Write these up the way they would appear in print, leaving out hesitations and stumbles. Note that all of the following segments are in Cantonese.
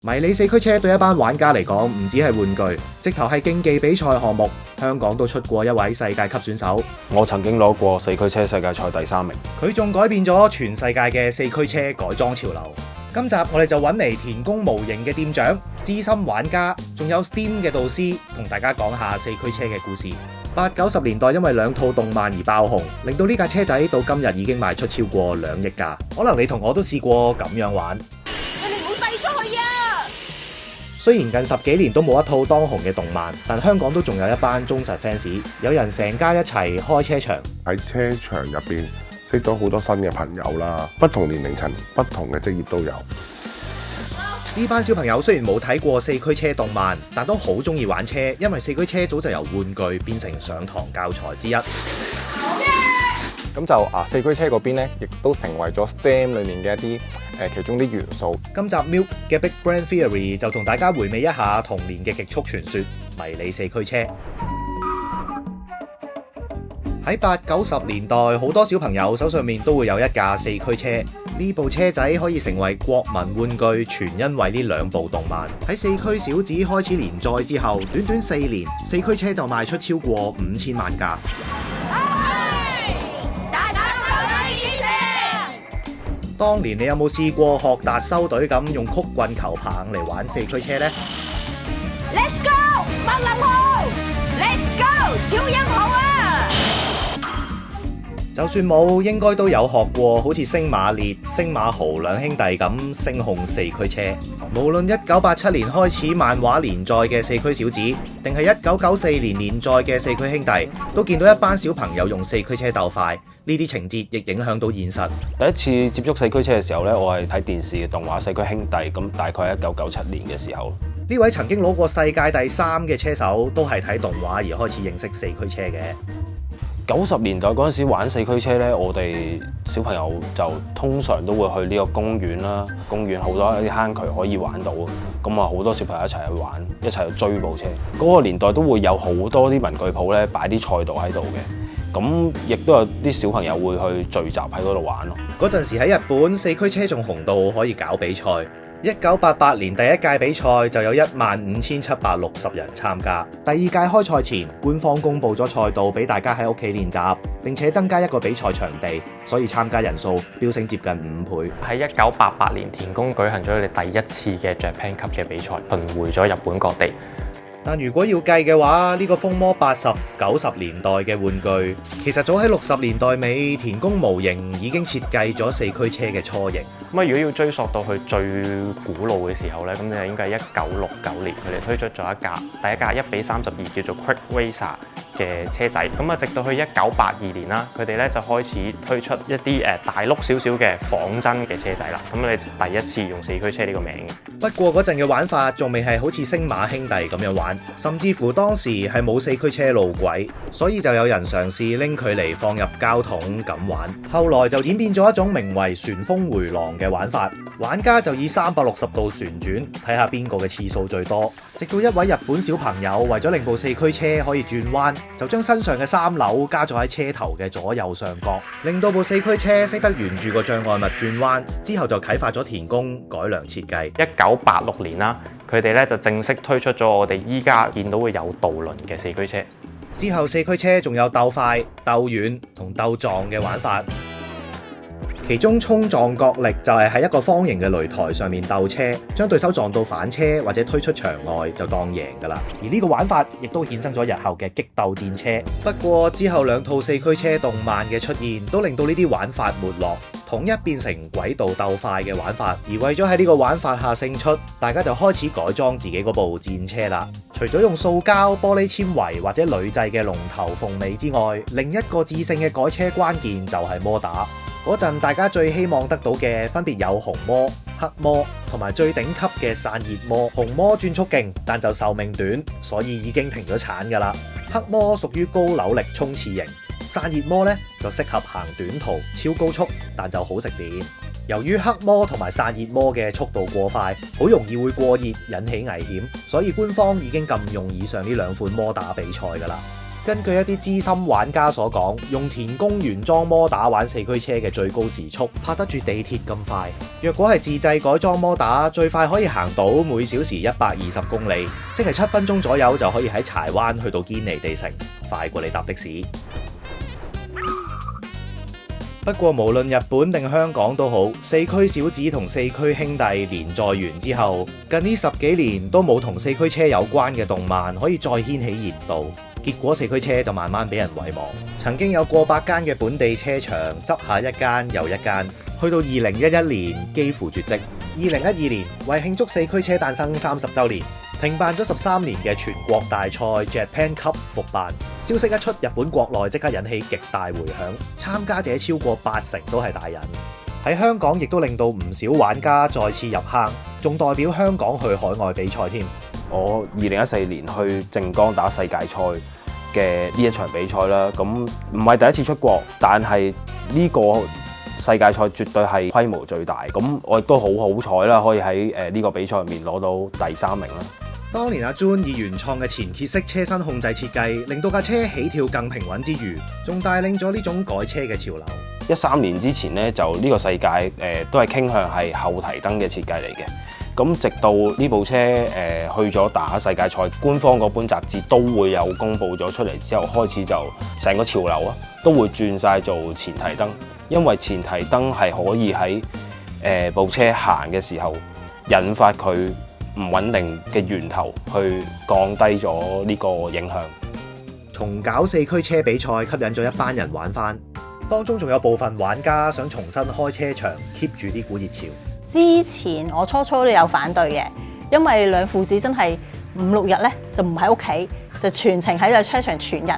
迷你四驅車對一班玩家嚟講唔止係玩具，直頭係競技比賽項目。香港都出過一位世界級選手，我曾經攞過四驅車世界賽第3名。佢仲改變咗全世界嘅四驅車改裝潮流。今集我哋就揾嚟田宮模型嘅店長、資深玩家，仲有 Steam 嘅導師，同大家講下四驅車嘅故事。80、90年代因為2套動漫而爆紅，令到呢架車仔到今日已經賣出超過2億架。可能你同我都試過咁樣玩。雖然近10幾年都冇一套當紅嘅動漫，但香港都仲有一班忠實 fans， 有人成家一齊開車場。喺車場入邊識到好多新嘅朋友啦，不同年齡層、不同嘅職業都有。呢班小朋友雖然冇睇過四驅車動漫，但都好中意玩車，因為四驅車早就由玩具變成上堂教材之一。咁就四驅車嗰邊咧，亦都成為咗 STEM 裏面嘅一啲其中啲元素。今集 Milk 嘅 Big Brain Theory 就同大家回味一下童年嘅極速傳說——迷你四驅車。喺80、90年代，好多小朋友手上面都會有一架四驅車。呢部車仔可以成為國民玩具，全因為呢2部動漫。喺四驅小子開始連載之後，短短4年，四驅車就賣出超過5000萬架。當年你有冇試過學達修隊咁用曲棍球棒嚟玩四驅車呢？ Let's go， 麥林號 ！Let's go， 超音號啊！就算冇，應該都有學過，好似星馬烈、星馬豪兩兄弟咁聲控四驅車。無論1987年開始漫畫連載嘅四驅小子，定係1994年連載嘅四驅兄弟，都見到一班小朋友用四驅車鬥快。呢啲情節亦影響到現實。第一次接觸四驅車嘅時候呢，我係睇電視嘅動畫《四驅兄弟》，咁大概係1997年嘅時候。呢位曾經攞過世界第3嘅車手，都係睇動畫而開始認識四驅車嘅。90年代嗰陣時玩四驅車呢，我哋小朋友就通常都會去呢個公園啦，公園好多一啲坑渠可以玩到，咁啊好多小朋友一齊去玩，一齊去追部車。嗰個年代都會有好多啲文具鋪呢擺啲賽道喺度嘅，咁亦都有啲小朋友會去聚集喺嗰度玩咯。嗰陣時喺日本，四驅車仲紅到可以搞比賽。1988年第一屆比賽就有15760人參加。第2屆開賽前，官方公布咗賽道俾大家喺屋企練習，並且增加一個比賽場地，所以參加人數飆升接近5倍。喺1988年，田宮舉行咗佢哋第一次嘅 Japan Cup 嘅比賽，巡迴咗日本各地。但如果要計嘅話，呢個風靡80、90年代嘅玩具，其實早喺60年代尾，田宮模型已經設計咗四驅車嘅雛形。咁如果要追溯到去最古老嘅時候咧，咁就應該係1969年，佢哋推出咗第一架1:32叫做 Quick Racer 嘅車仔。咁直到去1982年啦，佢哋咧就開始推出一啲大碌少少嘅仿真嘅車仔啦。咁你第一次用四驅車呢個名嘅。不過嗰陣嘅玩法仲未係好似星馬兄弟咁樣玩，甚至乎當時係冇四驅車路軌，所以就有人嘗試拎佢嚟放入膠桶咁玩。後來就演變咗一種名為旋風回廊嘅玩法，玩家就以360度旋轉，睇下邊個嘅次數最多。直到一位日本小朋友為咗令部四驅車可以轉彎，就將身上嘅3鈕加咗喺車頭嘅左右上角，令到部四驅車識得沿住個障礙物轉彎。之後就啟發咗田宮改良設計。1986年啦，佢哋咧就正式推出咗我哋依家見到會有導輪嘅四驅車。之後四驅車仲有鬥快、鬥遠同鬥撞嘅玩法。其中衝撞角力就係喺一個方形嘅擂台上面鬥車，將對手撞到反車或者推出場外就當贏㗎啦。而呢個玩法亦都衍生咗日後嘅激鬥戰車。不過之後2套四驅車動漫嘅出現，都令到呢啲玩法沒落，統一變成軌道鬥快嘅玩法。而為咗喺呢個玩法下勝出，大家就開始改裝自己嗰部戰車啦。除咗用塑膠、玻璃纖維或者鋁製嘅龍頭鳳尾之外，另一個致勝嘅改車關鍵就係摩打。嗰陣大家最希望得到嘅分別有紅魔、黑魔同埋最頂級嘅散熱魔。紅魔轉速勁，但就壽命短，所以已經停咗產㗎啦。黑魔屬於高扭力衝刺型，散熱魔呢就適合行短途、超高速，但就好食電。由於黑魔同埋散熱魔嘅速度過快，好容易會過熱引起危險，所以官方已經禁用以上呢2款摩打比賽㗎啦。根據一啲資深玩家所講，用田宮原裝摩打玩四驅車嘅最高時速拍得住地鐵咁快。若果係自製改裝摩打，最快可以行到每小時120公里，即係7分鐘左右就可以喺柴灣去到堅尼地城，快過你搭的士。不過無論日本定香港都好，四驅小子同四驅兄弟連載完之後，近呢10幾年都冇同四驅車有關嘅動漫可以再掀起熱度，結果四驅車就慢慢俾人遺忘。曾經有過百間嘅本地車場執下一間又一間，去到2011年幾乎絕跡。2012年為慶祝四驅車誕生30週年，停辦咗13年嘅全國大賽 Japan Cup 復辦，消息一出，日本國內即刻引起極大迴響，參加者超過80%都係大人。喺香港亦都令到唔少玩家再次入坑，仲代表香港去海外比賽添。我2014年去靜岡打世界賽嘅呢一場比賽啦，咁唔係第一次出國，但係呢個世界賽絕對係規模最大，咁我亦都好好彩啦，可以喺呢個比賽入面攞到第3名啦。當年阿 Jun 以原創嘅前歇式車身控制設計，令到架車起跳更平穩之餘，仲帶領咗呢種改車嘅潮流。13年之前呢，就呢個世界都係傾向係後提燈嘅設計嚟嘅。咁直到呢部車去咗打世界賽，官方嗰本雜誌都會有公佈咗出嚟之後，開始就成個潮流啊，都會轉晒做前提燈，因為前提燈係可以喺部車行嘅時候引發佢唔穩定嘅源頭，去降低咗呢個影響。重搞四驅車比賽吸引咗一班人玩返，當中仲有部分玩家想重新開車場 keep 住啲股熱潮。之前我初都有反對嘅，因為兩父子真係5、6日咧就唔喺屋企，就全程喺個車場全日。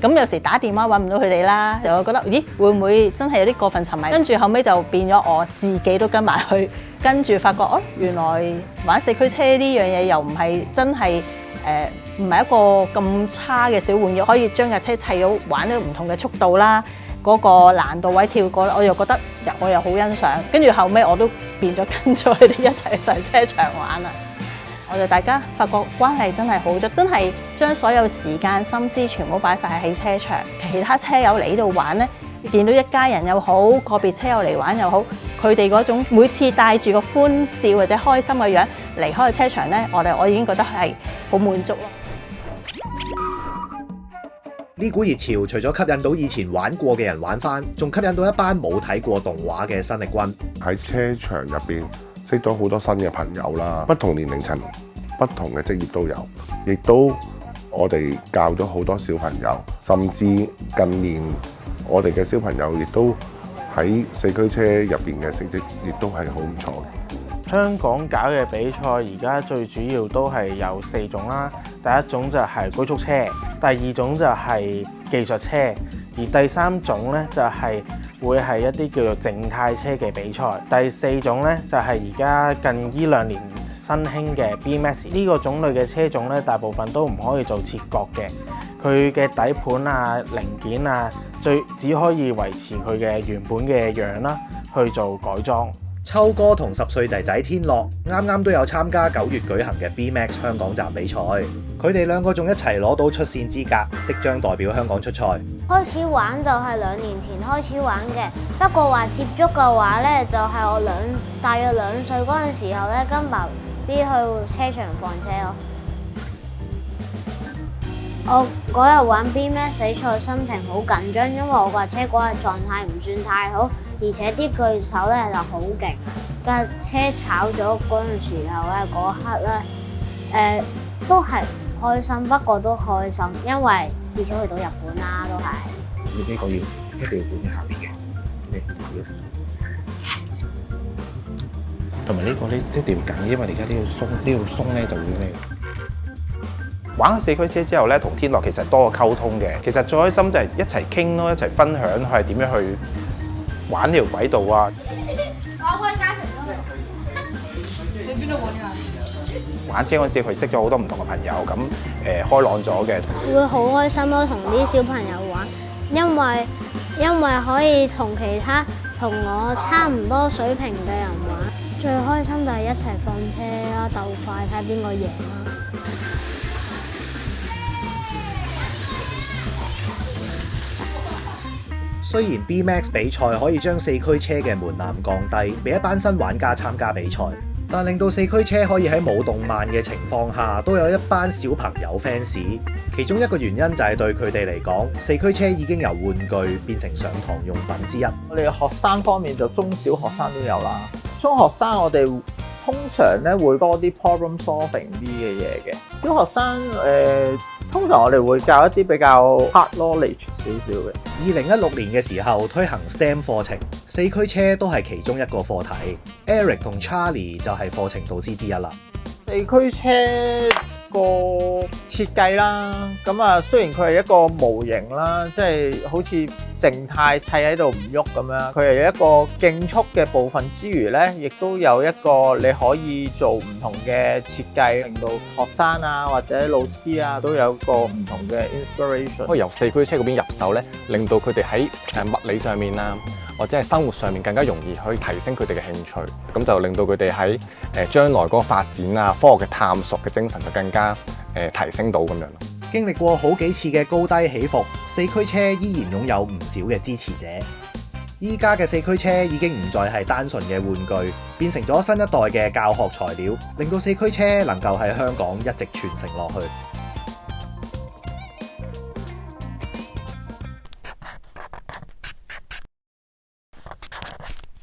咁有時打電話揾唔到佢哋啦，就覺得咦會唔會真係有啲過分沉迷？跟住後尾就變咗我自己都跟埋去，跟住發覺原來玩四驅車呢樣嘢又唔係真係唔係一個咁差嘅小玩意，可以將架車砌到玩到唔同嘅速度啦。嗰個難度位跳過，我又覺得我又好欣賞，跟住後尾我都變咗跟咗佢哋一齊上車場玩啦。我哋大家發覺關係真係好咗，真係將所有時間心思全部擺晒喺車場。其他車友嚟呢度玩呢，見到一家人又好，個別車友嚟玩又好，佢哋嗰種每次帶住個歡笑或者開心嘅樣離開車場呢，我已經覺得係好滿足咯。呢股熱潮除咗吸引到以前玩過嘅人玩返，仲吸引到一班冇睇過動畫嘅新力軍。喺車場入邊識咗好多新嘅朋友啦，不同年齡層、不同嘅職業都有，亦都我哋教咗好多小朋友，甚至近年我哋嘅小朋友亦都喺四驅車入邊嘅成績亦都係好唔錯嘅。香港搞嘅比賽而家最主要都係有4種啦，第一種就係高速車，第二種就係技術車，而第3種呢就係會係一啲叫做靜態車嘅比賽，第4種呢就係而家近呢2年新興嘅 BMX 呢個種類嘅車種呢，大部分都唔可以做切割嘅，佢嘅底盤啊、零件啊，只可以維持佢嘅原本嘅樣啦，去做改裝。秋哥同10歲仔仔天樂啱啱都有參加9月舉行嘅 BMAX 香港站比賽，佢哋2個仲一齊攞到出線資格，即將代表香港出賽。開始玩就係2年前開始玩嘅，不過話接觸嘅話呢，就係我大約2歲嗰陣時候呢，跟爸 B 去車場放車咯。我嗰日玩 BMAX 比賽心情好緊張，因為我架車嗰日狀態唔算太好，而且啲對手咧就好勁。架車炒咗嗰陣時候咧，嗰刻咧都係開心，不過都開心，因為至少去到日本啦，都係。呢個要一定要管下面嘅，你唔知。同埋呢個呢一定要緊，因為而家呢度鬆咧就會咩？玩咗四驅車之後咧，同天樂其實多個溝通嘅。其實最開心就係一齊傾咯，一齊分享佢係點樣去玩呢條軌道啊。我溫嘉誠都去邊度揾㗎？玩車嗰陣時，佢識咗好多唔同嘅朋友，咁開朗咗嘅。會好開心咯，同啲小朋友玩，因為可以同其他同我差唔多水平嘅人玩。最開心就係一齊放車啦，鬥快睇下邊個贏啦。雖然 B-Max 比賽可以將四驅車嘅門檻降低，俾一班新玩家參加比賽，但令到四驅車可以喺冇動漫嘅情況下，都有一班小朋友 fans。其中一個原因就係對佢哋嚟講，四驅車已經由玩具變成上堂用品之一。我哋學生方面就中小學生都有啦，中學生我哋通常咧會多啲 problem solving 啲嘅嘢嘅，小學生通常我哋會教一啲比較 hard knowledge 少少嘅。2016年嘅時候推行 STEM 課程，四驅車都係其中一個課題。Eric 同 Charlie 就係課程導師之一啦。四驅車個設計啦，咁啊雖然佢係一個模型啦，即係好似靜態砌喺度唔喐咁樣，佢係有一個競速嘅部分之餘呢，亦都有一個你可以做唔同嘅設計，令到學生啊或者老師啊都有個唔同嘅 inspiration。可以由四驅車嗰邊入手咧，令到佢哋喺物理上面啊，或者係生活上面更加容易可以提升佢哋嘅興趣，咁就令到佢哋喺將來嗰個發展啊、科學嘅探索嘅精神就更加提升到咁樣咯。經歷過好幾次嘅高低起伏，四驅車依然擁有唔少嘅支持者。依家嘅四驅車已經唔再係單純嘅玩具，變成咗新一代嘅教學材料，令到四驅車能夠喺香港一直傳承落去。